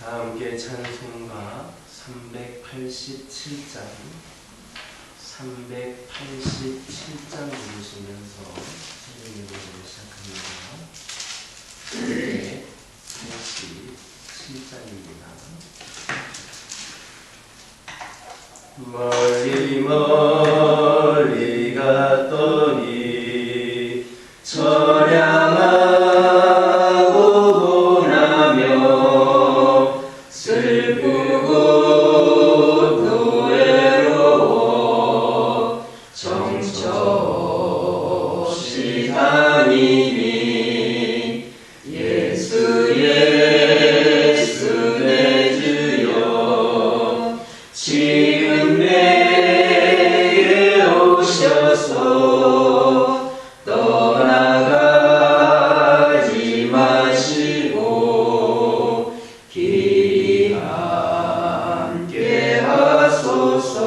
다 함께 찬송가 387장 부르시면서 찬양 예배를 시작합니다. 387장입니다. 멀리 멀리 갔더니 처량하고 고나며 슬프고 또 외로워 정처없이 다니니 예수 예수 내 주여 지금 내게 오셔서 떠나가지 마시고 길이 함께 하소서.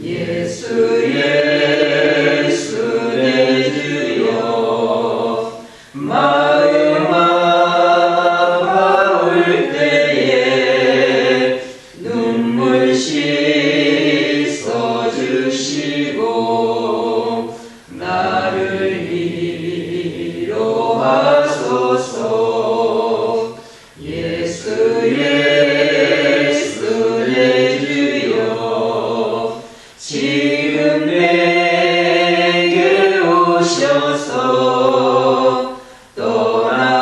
예수 예수 내 주여 마음 아파올 때에 눈물 씻어주시고 나를 위로하소서. 예수 예수 내 주여 지금 내게 오셔서 떠나가지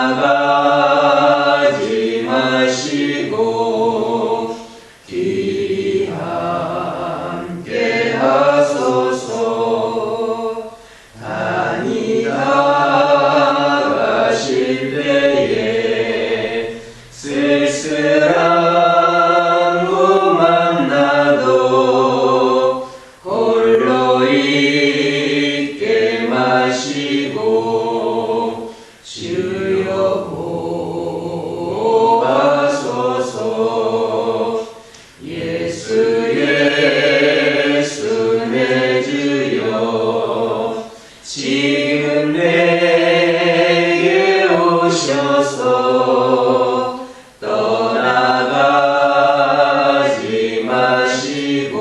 마시고 길이 함께 하소서. 다니가실 때에 쓸쓸한 곳만 나도 홀로 있게 마시고 주여 보아소서. 예수 예수 내 주여 지금 내게 오셔서 떠나가지 마시고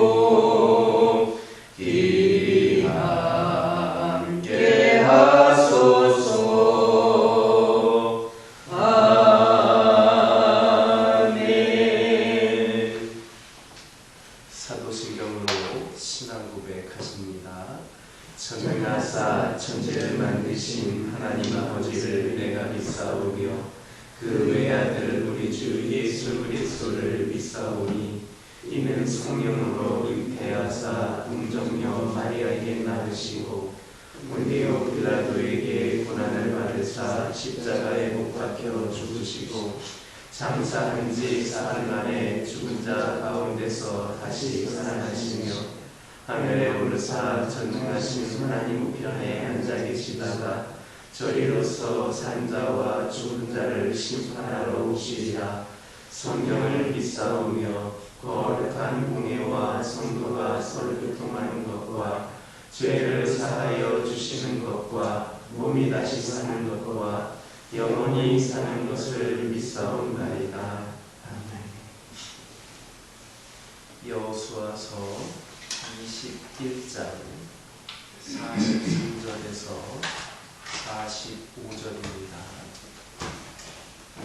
길이 함께 하소서. 아멘. 사도신경으로 신앙 고백하십니다. 전능하사 천지를 만드신 하나님 아버지를 내가 믿사오며 그 외아들 우리 주 예수 그리스도를 믿사오니 이는 성령으로 잉태하사 동정녀 마리아에게 낳으시고 본디오 빌라도에게 고난을 받으사 십자가에 못 박혀 죽으시고 장사한 지 사흘 만에 죽은 자 가운데서 다시 살아나시며 하늘에 오르사 전능하신 하나님 우편에 앉아 계시다가 저리로서 산 자와 죽은 자를 심판하러 오시리라. 성경을 믿사오며 거룩한 공예와 성도가 서로 교통하는 것과 죄를 사하여 주시는 것과 몸이 다시 사는 것과 영원히 사는 것을 믿사옵나이다. 아멘. 여호수아서 21장 43절에서 45절입니다.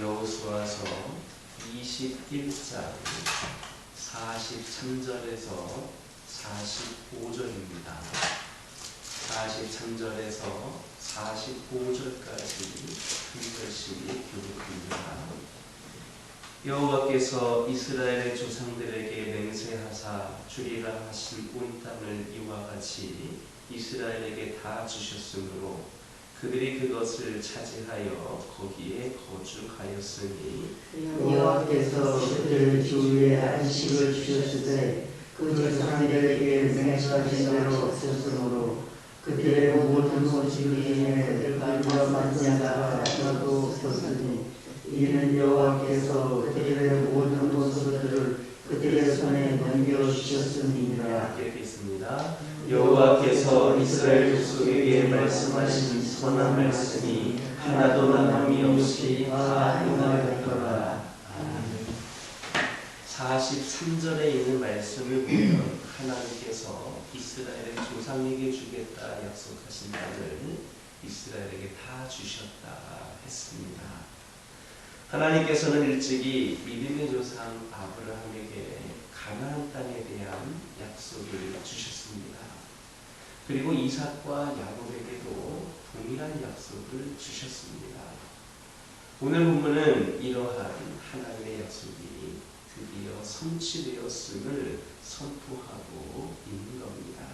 여호수아서 21장 43절에서 45절입니다. 43절에서 45절까지 한 절씩 교독합니다. 여호와께서 이스라엘의 조상들에게 맹세하사 주리라 하신 온 땅을 이와 같이 이스라엘에게 다 주셨으므로 그들이 그것을 차지하여 거기에 거주하였으니 여호와께서 그들 주위에 안식을 주셨으되 그 조상들에게 맹세하신 대로 없었으므로 그들의 모든 소식 중에 그들과 만난 자가 하나도 없었으니 이는 여호와께서 그들의 모든 모습들을 그들의 손에 넘겨주셨음이니라. 있습니다. 여호와께서 이스라엘 족속에게 말씀하신 선한 말씀이 하나도 남음이 없이 다 응하였더라. 43절에 있는 말씀을 보면 하나님께서 이스라엘의 조상에게 주겠다 약속하신 땅을 이스라엘에게 다 주셨다 했습니다. 하나님께서는 일찍이 믿음의 조상 아브라함에게 가나안 땅에 대한 약속을 주셨습니다. 그리고 이삭과 야곱에게도 동일한 약속을 주셨습니다. 오늘 본문은 이러한 하나님의 약속이 드디어 성취되었음을 선포하고 있는 겁니다.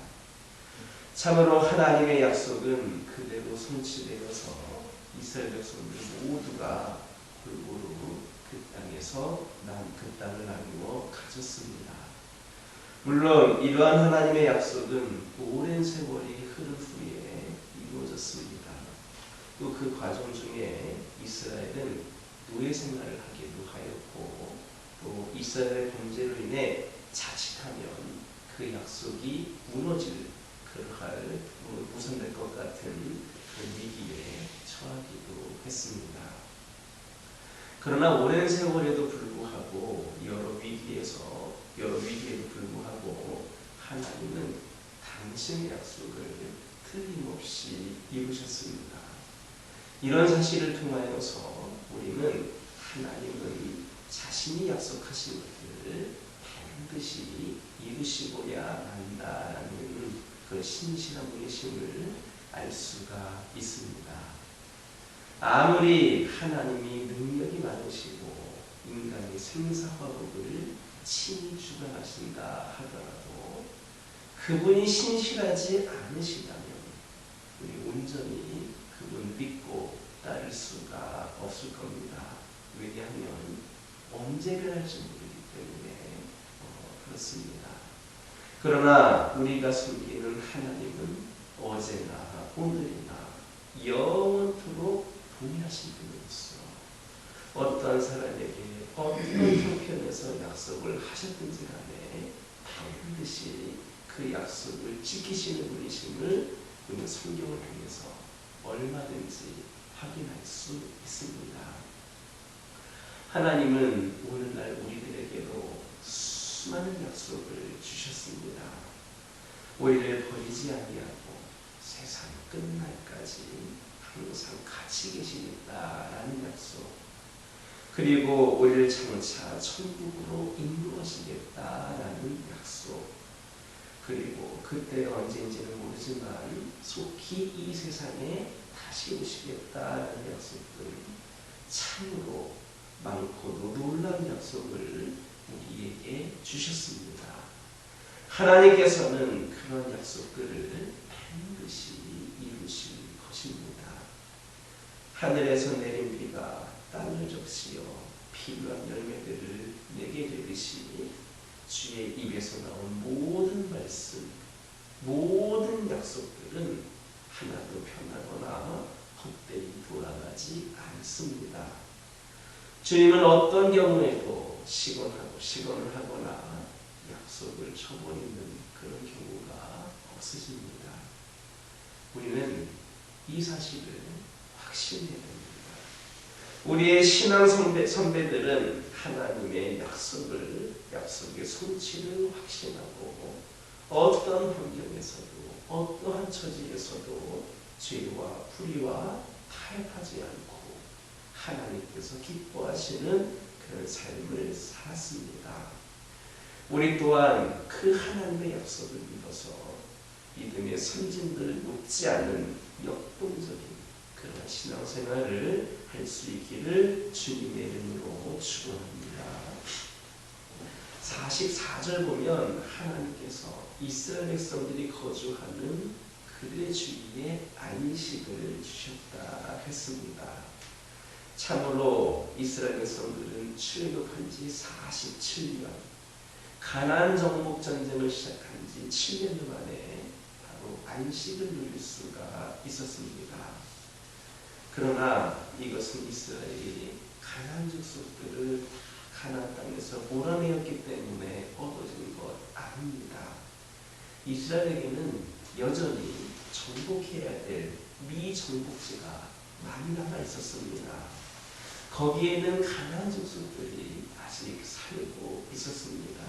참으로 하나님의 약속은 그대로 성취되어서 이스라엘 백성들 모두가 골고루 그 땅에서 그 땅을 나누어 가졌습니다. 물론 이러한 하나님의 약속은 오랜 세월이 흐른 후에 이루어졌습니다. 또 그 과정 중에 이스라엘은 노예 생활을 하기도 하였고 또 이스라엘의 범죄로 인해 자칫하면 그 약속이 무산될 것 같은 그 위기에 처하기도 했습니다. 그러나 오랜 세월에도 불구하고 여러 위기에도 불구하고 하나님은 당신의 약속을 틀림없이 이루셨습니다. 이런 사실을 통하여서 우리는 하나님은 자신이 약속하신 것들을 반드시 이루시고야 한다라는 그 신실한 분이심을 알 수가 있습니다. 아무리 하나님이 능력이 많으시고 인간의 생사화복을 친히 주관하신다 하더라도 그분이 신실하지 않으시다면 우리 온전히 그분 믿고 따를 수가 없을 겁니다. 왜냐하면 언제 변할지 모르기 때문에 그렇습니다. 그러나 우리가 섬기는 하나님은 어제나 오늘이나 영원토록 동일하신 분으로서 어떠한 사람에게 어떤 형편에서 약속을 하셨든지 간에 반드시 그 약속을 지키시는 분이심을 우리는 성경을 통해서 얼마든지 확인할 수 있습니다. 하나님은 오늘날 우리들에게도 수많은 약속을 주셨습니다. 우리를 버리지 아니하고 세상 끝날까지 항상 같이 계시겠다라는 약속, 그리고 우리를 장차 천국으로 인도하시겠다라는 약속, 그리고 그때가 언제인지는 모르지만 속히 이 세상에 다시 오시겠다라는 약속들, 참으로 많고도 놀라운 약속을 우리에게 주셨습니다. 하나님께서는 그런 약속들을 반드시 이루실 것입니다. 하늘에서 내린 비가 땅을 적시어 필요한 열매들을 내게 되듯이 주의 입에서 나온 모든 말씀, 모든 약속들은 하나도 변하거나 헛되이 돌아가지 않습니다. 주님은 어떤 경우에도 시건을 하거나 약속을 처버리는 그런 경우가 없으십니다. 우리는 이 사실을 확신해야 됩니다. 우리의 신앙 선배들은 하나님의 약속의 성취를 확신하고 어떤 환경에서도 어떠한 처지에서도 죄와 불의와 타협하지 않고 하나님께서 기뻐하시는 그런 삶을 살았습니다. 우리 또한 그 하나님의 약속을 믿어서 믿음의 선진들을 못지 않은 역동적인 그런 신앙생활을 할 수 있기를 주님의 이름으로 축원합니다. 44절 보면 하나님께서 이스라엘 백성들이 거주하는 그들의 주위에 안식을 주셨다 했습니다. 참으로 이스라엘 백성들은 출애굽한 지 47년, 가나안 정복 전쟁을 시작한 지 7년 만에 바로 안식을 누릴 수가 있었습니다. 그러나 이것은 이스라엘이 가나안 족속들을 가나안 땅에서 몰아내었기 때문에 얻어진 것 아닙니다. 이스라엘에게는 여전히 정복해야 될 미정복지가 많이 남아 있었습니다. 거기에는 가나안 족속들이 아직 살고 있었습니다.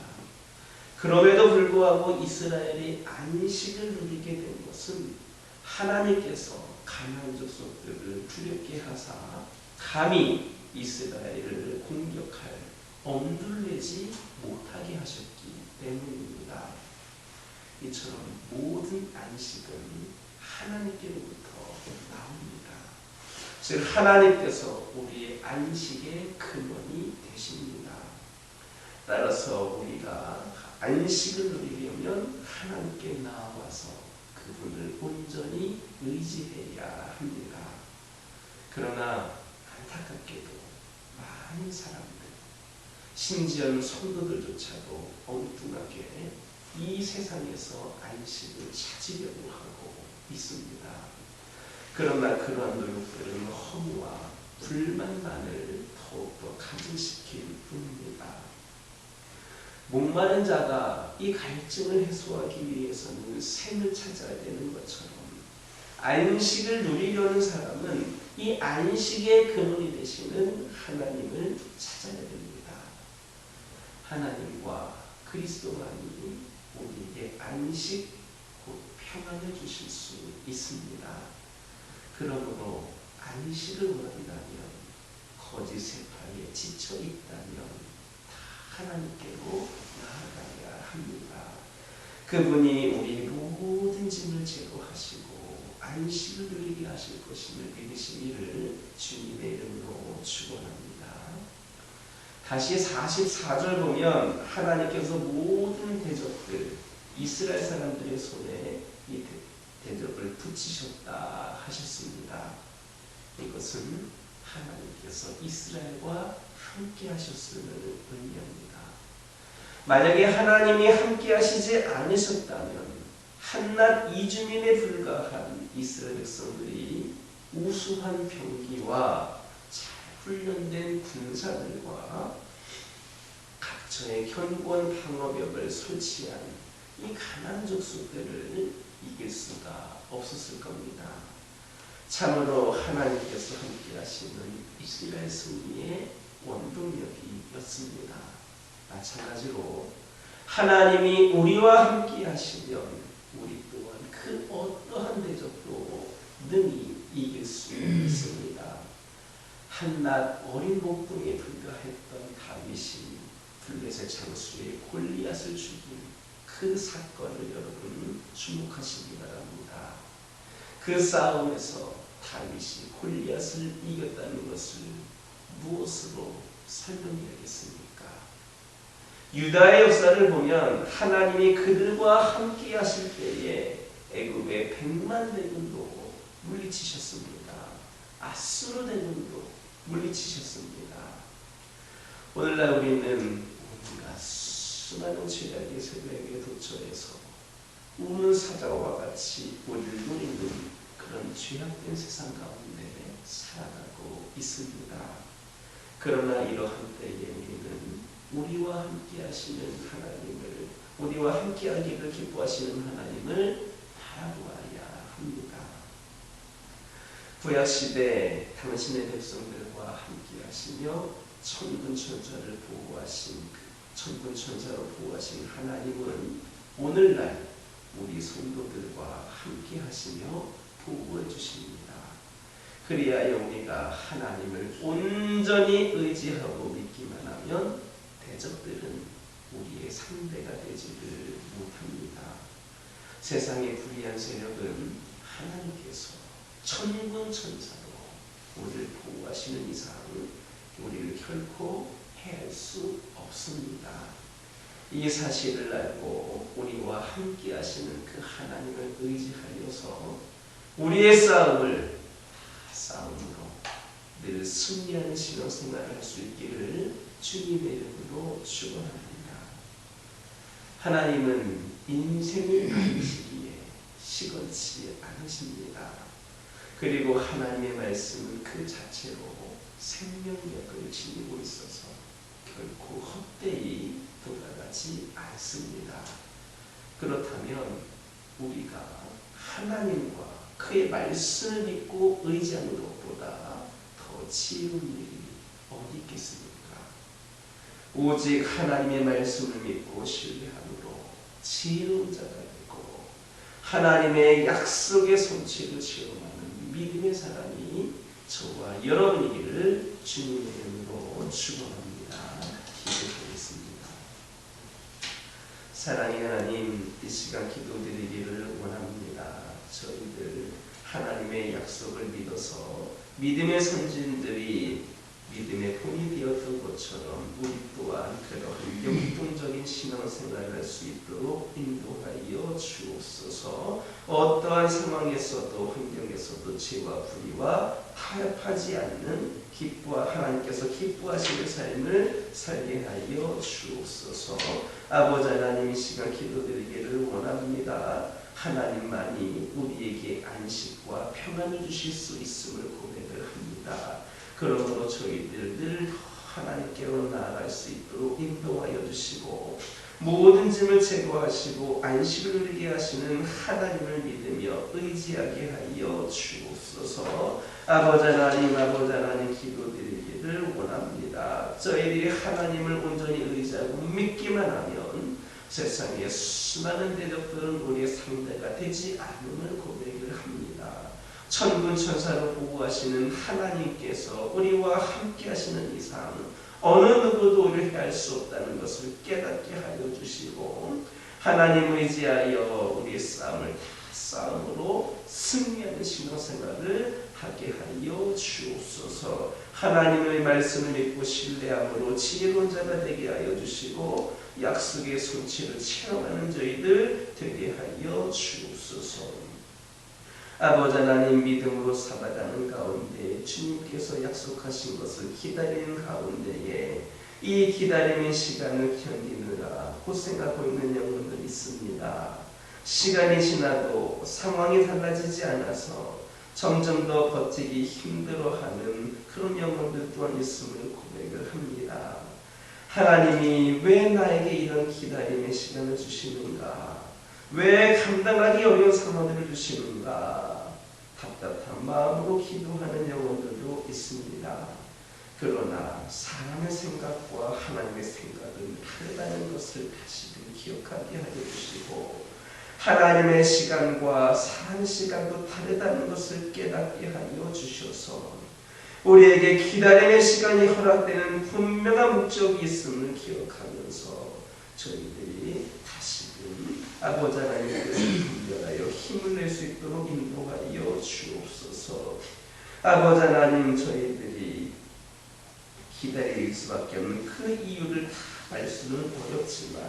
그럼에도 불구하고 이스라엘이 안식을 누리게 된 것은 하나님께서 가나안 족속들을 두렵게 하사 감히 이스라엘을 공격할 엄두를 내지 못하게 하셨기 때문입니다. 이처럼 모든 안식은 하나님께로부터 나옵니다. 즉 하나님께서 우리의 안식의 근원이 되십니다. 따라서 우리가 안식을 누리려면 하나님께 나와서 그분을 온전히 의지해야 합니다. 그러나 안타깝게도 많은 사람들, 심지어 성도들조차도 엉뚱하게 이 세상에서 안식을 찾으려고 하고 있습니다. 그러나 그러한 노력들은 허무와 불만만을 더욱더 가중시킬 뿐입니다. 목마른 자가 이 갈증을 해소하기 위해서는 샘을 찾아야 되는 것처럼 안식을 누리려는 사람은 이 안식의 근원이 되시는 하나님을 찾아야 됩니다. 하나님과 그리스도만이 우리에게 안식, 곧 평안을 주실 수 있습니다. 그러므로 안식을 원한다면, 거짓 세파에 지쳐 있다면 하나님께로 나아가야 합니다. 그분이 우리의 모든 짐을 제거하시고 안식을 누리게 하실 것임을 믿으시기를 주님의 이름으로 축원합니다. 다시 44절 보면 하나님께서 모든 대적들, 이스라엘 사람들의 손에 이 대적을 붙이셨다 하셨습니다. 이것은 하나님께서 이스라엘과 함께 하셨음을 의미합니다. 만약에 하나님이 함께 하시지 않으셨다면 한낱 이주민에 불과한 이스라엘 백성들이 우수한 병기와 잘 훈련된 군사들과 각처의 견고한 방어벽을 설치한 이 가나안 족속들을 이길 수가 없었을 겁니다. 참으로 하나님께서 함께 하시는 이스라엘 승리의 원동력이었습니다. 마찬가지로 하나님이 우리와 함께 하시면 우리 또한 그 어떠한 대적도 능히 이길 수 있습니다. 한낱 어린 몸뚱이에 불과했던 다윗이 블레셋 장수의 골리앗을 죽인 그 사건을 여러분 주목하시기 바랍니다. 그 싸움에서 다윗이 골리앗을 이겼다는 것을 무엇으로 설명해야겠습니까? 유다의 역사를 보면 하나님이 그들과 함께 하실 때에 애굽의 100만 대군도 물리치셨습니다. 아수르 대군도 물리치셨습니다. 오늘날 우리는 온갖 수많은 죄악의 세력에 도처에서 우는 사자와 같이 우리를 노리는 그런 죄악된 세상 가운데 살아가고 있습니다. 그러나 이러한 때에 우리는 우리와 함께 하시는 하나님을, 우리와 함께 하기를 기뻐하시는 하나님을 바라보아야 합니다. 구약시대 당신의 백성들과 함께 하시며 천군천사를 보호하신, 천군천사로 보호하신 하나님은 오늘날 우리 성도들과 함께 하시며 보호해 주십니다. 그리하여 우리가 하나님을 온전히 의지하고 믿기만 하면 대적들은 우리의 상대가 되지를 못합니다. 세상의 불의한 세력은 하나님께서 천군천사로 우리를 보호하시는 이상 우리를 결코 해할 수 없습니다. 이 사실을 알고 우리와 함께 하시는 그 하나님을 의지하여서 우리의 싸움을 싸움으로 늘 승리하는 신앙생활을 할 수 있기를 주님의 이름으로 축원합니다. 하나님은 인생을 다루시기에 시건치 않으십니다. 그리고 하나님의 말씀은 그 자체로 생명력을 지니고 있어서 결코 헛되이 돌아가지 않습니다. 그렇다면 우리가 하나님과 그의 말씀을 믿고 의지하는 것보다 더 지혜로운 일이 어디 있겠습니까? 오직 하나님의 말씀을 믿고 신뢰함으로 지혜로운 자가 되고 하나님의 약속의 성취를 체험하는 믿음의 사람이 저와 여러분이기를 주님의 이름으로 축원합니다. 기도하겠습니다. 사랑의 하나님, 이 시간 기도드리기를 원합니다. 저희들 하나님의 약속을 믿어서 믿음의 선진들이 믿음의 본이 되었던 것처럼 우리 또한 그러한 역동적인 신앙생활을 할 수 있도록 인도하여 주옵소서. 어떠한 상황에서도 환경에서도 죄와 불의와 타협하지 않는 하나님께서 기뻐하시는 삶을 살게 하여 주옵소서. 아버지 하나님, 이 시간 기도드리기를 원합니다. 하나님만이 우리에게 안식과 평안을 주실 수 있음을 고백을 합니다. 그러므로 저희들 늘 하나님께로 나아갈 수 있도록 인도하여 주시고 모든 짐을 제거하시고 안식을 누리게 하시는 하나님을 믿으며 의지하게 하여 주옵소서. 아버지 하나님 기도드리기를 원합니다. 저희들이 하나님을 온전히 의지하고 믿기만 하면 세상의 수많은 대적들은 우리의 상대가 되지 않음을 고백을 합니다. 천군 천사로 보호하시는 하나님께서 우리와 함께 하시는 이상 어느 누구도 우리를 해할 수 없다는 것을 깨닫게 하여 주시고 하나님 의지하여 우리의 싸움으로 승리하는 신앙생활을 하게 하여 주옵소서. 하나님의 말씀을 믿고 신뢰함으로 지혜로운 자가 되게 하여 주시고 약속의 성취를 체험하는 저희들 되게 하여 주옵소서. 아버지 하나님, 믿음으로 살아가는 가운데 주님께서 약속하신 것을 기다리는 가운데에 이 기다림의 시간을 견디느라 고생하고 있는 영혼들이 있습니다. 시간이 지나도 상황이 달라지지 않아서 점점 더 버티기 힘들어하는 그런 영혼들 또한 있음을 고백을 합니다. 하나님이 왜 나에게 이런 기다림의 시간을 주시는가? 왜 감당하기 어려운 상황들을 주시는가? 답답한 마음으로 기도하는 영혼들도 있습니다. 그러나 사람의 생각과 하나님의 생각은 다르다는 것을 다시금 기억하게 하여 주시고 하나님의 시간과 사람의 시간도 다르다는 것을 깨닫게 하여 주셔서 우리에게 기다림의 시간이 허락되는 분명한 목적이 있음을 기억하면서 저희들이 다시금 아버지 하나님의 뜻을 분별하여 힘을 낼 수 있도록 인도하여 주옵소서. 아버지 하나님, 저희들이 기다릴 수밖에 없는 그 이유를 다 알 수는 어렵지만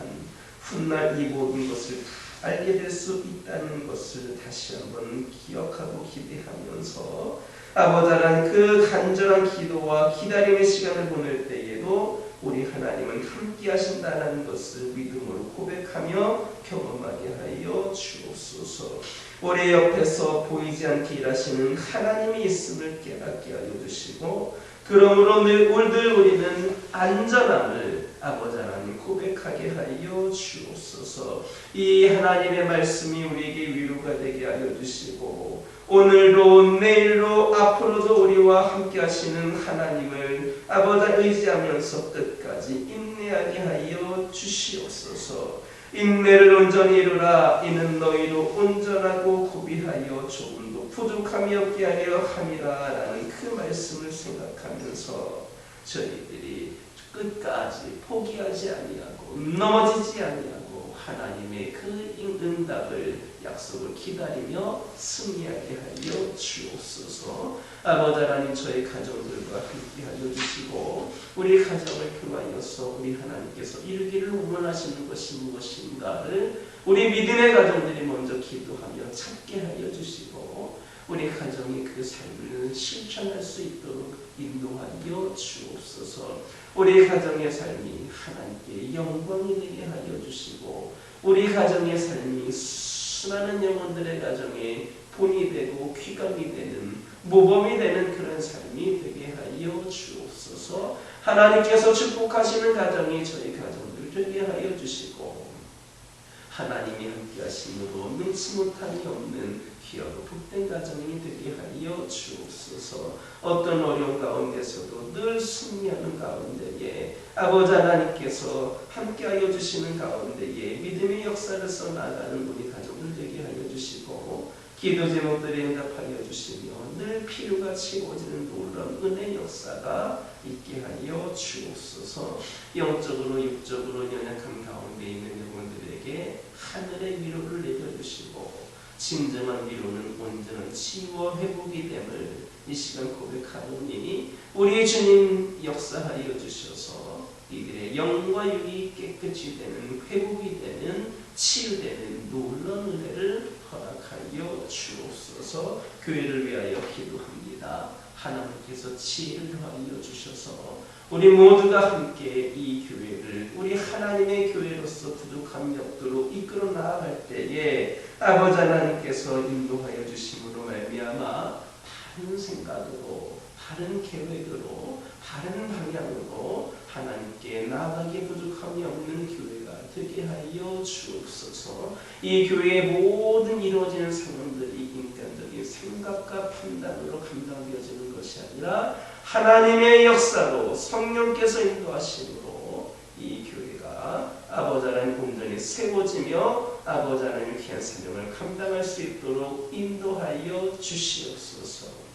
훗날 이 모든 것을 다 알게 될 수 있다는 것을 다시 한번 기억하고 기대하면서 아버지 하나님, 그 간절한 기도와 기다림의 시간을 보낼 때에도 우리 하나님은 함께 하신다는 것을 믿음으로 고백하며 경험하게 하여 주옵소서. 우리 옆에서 보이지 않게 일하시는 하나님이 있음을 깨닫게 하여 주시고 그러므로 늘 우리는 안전함을 아버지 하나님 고백하게 하여 주옵소서. 이 하나님의 말씀이 우리에게 위로가 되게 하여 주시고 오늘도 내일로 앞으로도 우리와 함께 하시는 하나님을 아버지 의지하면서 끝까지 인내하게 하여 주시옵소서. 인내를 온전히 이루라. 이는 너희로 온전하고 구비하여 조금도 부족함이 없게 하려 함이라. 라는 그 말씀을 생각하면서 저희들이 끝까지 포기하지 아니하고 넘어지지 아니하고 하나님의 그 응답을 약속을 기다리며 승리하게 하여 주옵소서. 아버지 하나님, 저희 가정들과 함께 하여 주시고 우리 가정을 통하여서 우리 하나님께서 이루기를 원하시는 것이 무엇인가를 우리 믿음의 가정들이 먼저 기도하며 찾게 하여 주시고 우리 가정이 그 삶을 실천할 수 있도록 인도하여 주옵소서. 우리 가정의 삶이 하나님께 영광이 되게 하여 주시고 우리 가정의 삶이 수많은 영혼들의 가정에 본이 되고 귀감이 되는 모범이 되는 그런 삶이 되게 하여 주옵소서. 하나님께서 축복하시는 가정이 저희 가정들 되게 하여 주시고 하나님이 함께 하심으로 능치 못함이 없는 귀하고 복된 가정이 되게 하여 주옵소서. 어떤 어려움 가운데서도 늘 승리하는 가운데에 아버지 하나님께서 함께하여 주시는 가운데에 믿음의 역사를 써나가는 우리 가족들 되게 하여 주시고 기도 제목들에 응답하여 주시며 늘 필요가 채워지는 놀라운 은혜 역사가 있게 하여 주옵소서. 영적으로 육적으로 연약한 가운데 있는 영혼들에게 하늘의 위로를 내려주시고 진정한 위로는 온전한 치유와 회복이 됨을 이 시간 고백하노니 우리 주님 역사하여 주셔서 이들의 영과 육이 깨끗이 되는 회복이 되는 치유되는 놀라운 은혜를 허락하여 주옵소서. 교회를 위하여 기도합니다. 하나님께서 지혜를 더하여 주셔서 우리 모두가 함께 이 교회를 우리 하나님의 교회로서 부족한 역도로 이끌어 나아갈 때에 아버지 하나님께서 인도하여 주심으로 말미암아 바른 생각으로 바른 계획으로 바른 방향으로 하나님께 나아가기 부족함이 없는 교회가 되게 하여 주옵소서. 이 교회의 모든 이루어지는 상황들이 인간적인 생각과 판단으로 감당되어지는 것이 아니라 하나님의 역사로 성령께서 인도하심으로 이 교회가 아버지 하나님 온전히 세워지며 아버지 하나님 귀한 사명을 감당할 수 있도록 인도하여 주시옵소서.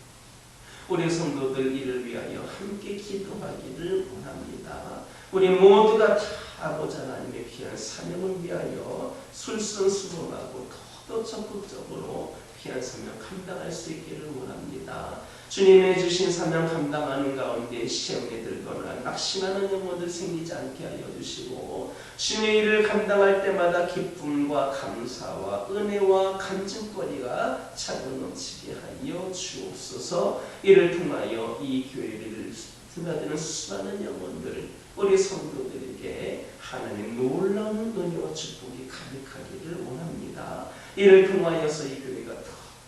우리 성도들 이를 위하여 함께 기도하기를 원합니다. 우리 모두가 다 아버지 하나님의 귀한 사명을 위하여 솔선수범하고 더 적극적으로 귀한 사명 감당할 수 있기를 원합니다. 주님의 주신 사명 감당하는 가운데 시험에 들거나 낙심하는 영혼들 생기지 않게 하여 주시고 주님의 일을 감당할 때마다 기쁨과 감사와 은혜와 간증거리가 차고 넘치게 하여 주옵소서. 이를 통하여 이 교회를 드나드는 수많은 영혼들 우리 성도들에게 하나님의 놀라운 은혜와 축복이 가득하기를 원합니다. 이를 통하여서 이 교회가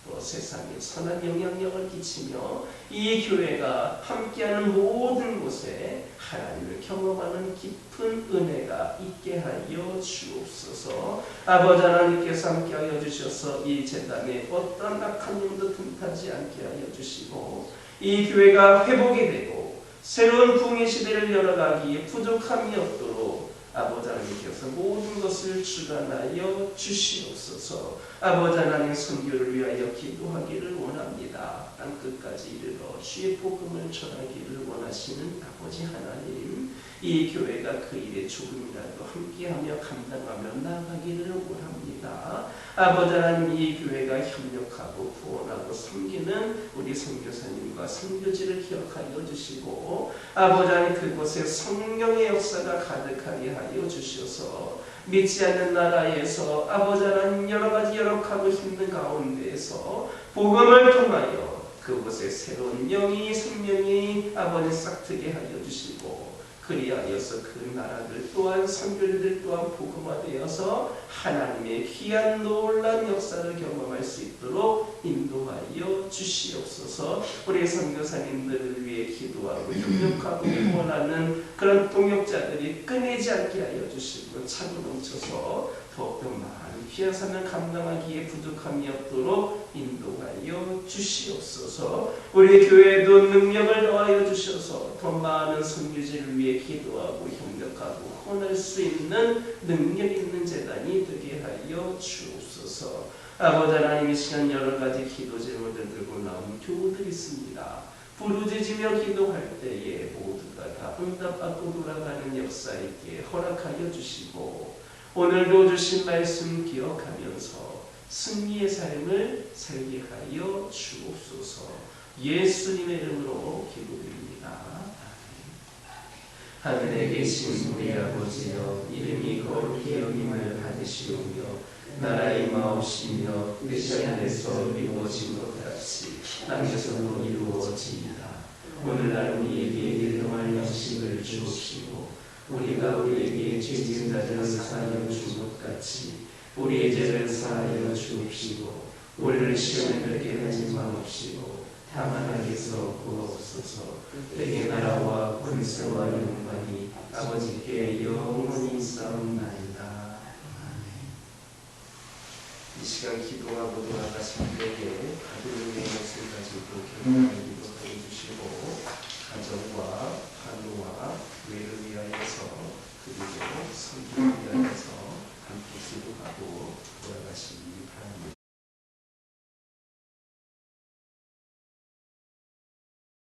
또 세상에 선한 영향력을 끼치며 이 교회가 함께하는 모든 곳에 하나님을 경험하는 깊은 은혜가 있게 하여 주옵소서. 아버지 하나님께서 함께하여 주셔서 이 재단에 어떤 악한 영도 틈타지 않게 하여 주시고 이 교회가 회복이 되고 새로운 부흥의 시대를 열어가기에 부족함이 없도록 아버지 하나님께서 모든 것을 주관하여 주시옵소서. 아버지 하나님 선교를 위하여 기도하기를 원합니다. 땅끝까지 이르러 주의 복음을 전하기를 원하시는 아버지 하나님, 이 교회가 그 일에 조금이라도 함께하며 감당하며 나아가기를 원합니다. 아버지 하나님, 이 교회가 협력하고 구원하고 섬기는 우리 선교사님과 선교지를 기억하여 주시고 아버지 하나님 그곳에 성령의 역사가 가득하게 하여 주셔서 믿지 않는 나라에서 아버지 하나님 여러 가지 열악하고 힘든 가운데에서 복음을 통하여 그곳에 새로운 영이 생명이 아버지 싹트게 하여 주시고 그리하여서 그 나라들 또한 선교지들 또한 복음화되어서 하나님의 귀한 놀라운 역사를 경험할 수 있도록 인도하여 주시옵소서. 우리 선교사님들을 위해 기도하고 협력하고 후원하는 그런 동역자들이 끊이지 않게 하여 주시고 차고 넘쳐서 더욱더 많은 귀한 사명 감당하기에 부족함이 없도록 인도하여 주시옵소서. 우리 교회도 능력을 더하여 주셔서 더 많은 선교지를 위해 기도하고 협력하고 헌할 수 있는 능력 있는 재단이 되게 하여 주옵소서. 아버지 하나님, 이 시간 여러 가지 기도 제목을 들고 나온 교우들이 있습니다. 부르짖으며 기도할 때에 모두가 다 응답받고 돌아가는 역사 있게 허락하여 주시고 오늘도 주신 말씀 기억하면서 승리의 삶을 살게 하여 주옵소서. 예수님의 이름으로 기도드립니다. 하늘에 계신 우리 아버지여, 이름이 거룩히 여김을 받으시오며 나라의 임하옵시며 뜻이 하늘에서 이루어진 것 같이 땅에서도 이루어지이다. 오늘날 우리에게 일용할 양식을 주옵시고 우리가 우리에게 죄 지은 자들을 사하여 준 것 같이 우리의 죄를 사하여 주옵시고 우리를 시험에 들게 하지 마옵시고 다만 악에서 구하옵소서. 내게 나라와 권세와 영광이 아버지께 영원히 있사옵나이다. 아멘. 이 시간 기도가 모두 나가신 때에 가족의 모습을 가지고 기도하는 기도하여 주시고 가정과 환우와 교회를 위하여서 그리고 성도를 위하여서 함께 기도하고